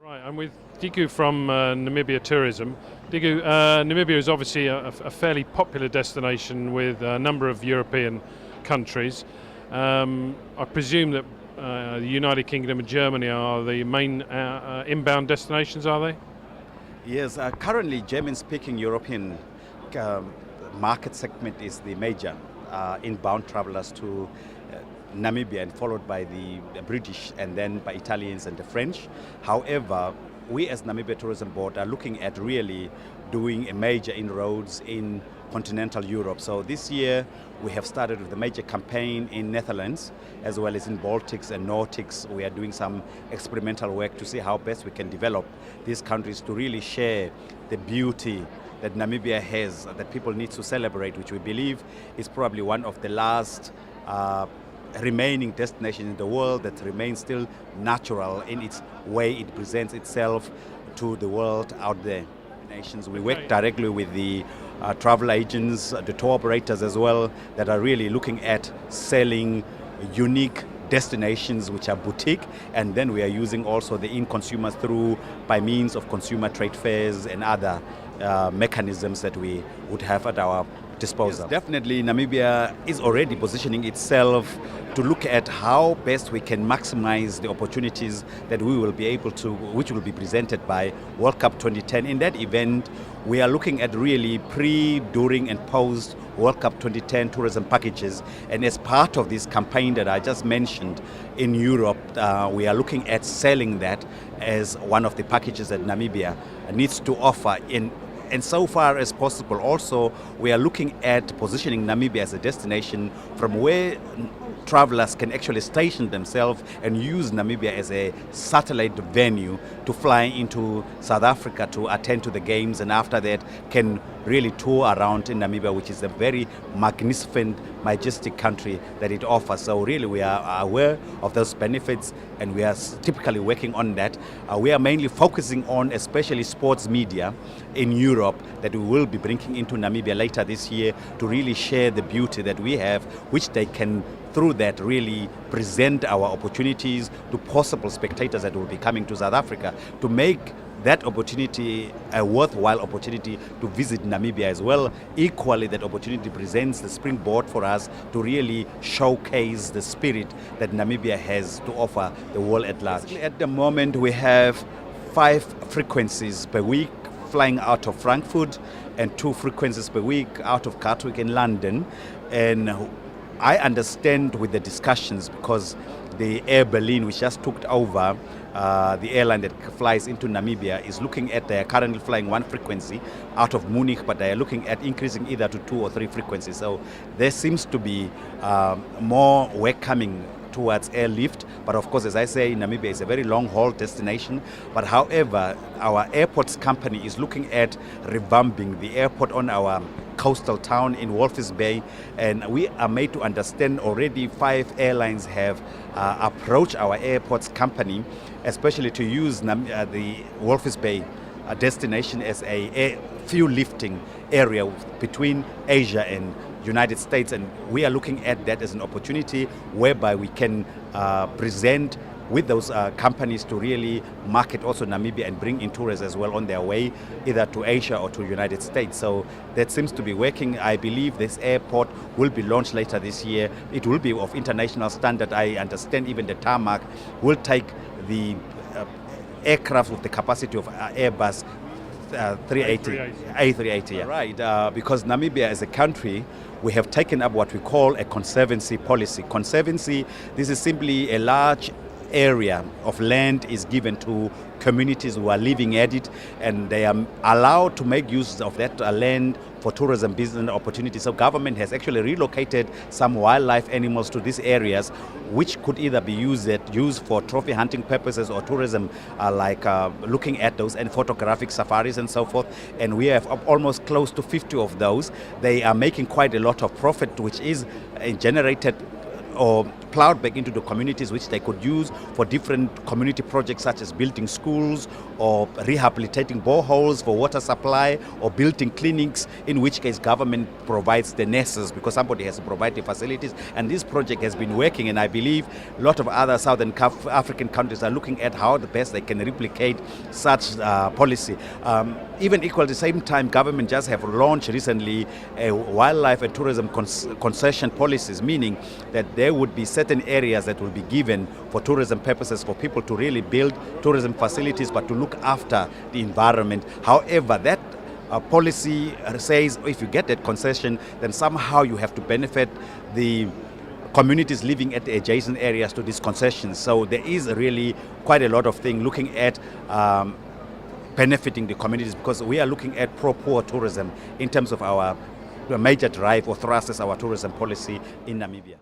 Right, I'm with Digu from Namibia Tourism. Digu, Namibia is obviously a fairly popular destination with a number of European countries. I presume that the United Kingdom and Germany are the main inbound destinations, are they? Yes, currently German-speaking European uh, market segment is the major inbound travelers to Namibia, and followed by the British and then by Italians and the French. However, we as Namibia Tourism Board are looking at really doing a major inroads in continental Europe. So this year we have started with a major campaign in Netherlands as well as in Baltics and Nordics. We are doing some experimental work to see how best we can develop these countries to really share the beauty that Namibia has, that people need to celebrate, which we believe is probably one of the last remaining destination in the world that remains still natural in its way it presents itself to the world out there. Nations. We work directly with the travel agents, the tour operators as well, that are really looking at selling unique destinations which are boutique, and then we are using also the in-consumers through by means of consumer trade fairs and other mechanisms that we would have at our disposal. Yes, definitely Namibia is already positioning itself to look at how best we can maximize the opportunities that we will be able to, which will be presented by World Cup 2010. In that event, we are looking at really pre, during and post World Cup 2010 tourism packages, and as part of this campaign that I just mentioned in Europe, we are looking at selling that as one of the packages that Namibia needs to offer and so far as possible. Also, we are looking at positioning Namibia as a destination from where travelers can actually station themselves and use Namibia as a satellite venue to fly into South Africa to attend to the games, and after that can really tour around in Namibia, which is a very magnificent, majestic country that it offers. So really we are aware of those benefits, and we are typically working on that. We are mainly focusing on especially sports media in Europe that we will be bringing into Namibia later this year to really share the beauty that we have, which they can through that really present our opportunities to possible spectators that will be coming to South Africa, to make that opportunity a worthwhile opportunity to visit Namibia as well. Equally, that opportunity presents the springboard for us to really showcase the spirit that Namibia has to offer the world at large. At the moment, we have 5 frequencies per week flying out of Frankfurt and 2 frequencies per week out of Gatwick in London. And I understand with the discussions, because the Air Berlin, which just took over the airline that flies into Namibia, is looking at, they are currently flying 1 frequency out of Munich, but they are looking at increasing either to 2 or 3 frequencies. So there seems to be more work coming towards airlift, but of course, as I say, Namibia is a very long-haul destination. But however, our airports company is looking at revamping the airport on our coastal town in Walvis Bay, and we are made to understand already 5 airlines have approached our airports company, especially to use the Walvis Bay destination as a fuel lifting area between Asia and United States, and we are looking at that as an opportunity whereby we can present with those companies to really market also Namibia and bring in tourists as well on their way either to Asia or to United States. So that seems to be working. I believe this airport will be launched later this year. It will be of international standard. I understand even the tarmac will take the aircraft with the capacity of Airbus 380, A380, yeah. Right, because Namibia as a country, we have taken up what we call a conservancy policy. Conservancy, this is simply a large area of land is given to communities who are living at it, and they are allowed to make use of that land for tourism business opportunities. So government has actually relocated some wildlife animals to these areas, which could either be used for trophy hunting purposes or tourism, like looking at those and photographic safaris and so forth. And we have almost close to 50 of those. They are making quite a lot of profit, which is generated or plowed back into the communities, which they could use for different community projects such as building schools or rehabilitating boreholes for water supply or building clinics, in which case government provides the nurses because somebody has to provide the facilities. And this project has been working, and I believe a lot of other Southern African countries are looking at how the best they can replicate such policy. Even equal at the same time, government just have launched recently a wildlife and tourism concession policies, meaning that there would be certain areas that will be given for tourism purposes for people to really build tourism facilities, but to look after the environment. However, that policy says if you get that concession, then somehow you have to benefit the communities living at the adjacent areas to these concessions. So there is really quite a lot of things looking at benefiting the communities, because we are looking at pro-poor tourism in terms of our major drive or thrust as our tourism policy in Namibia.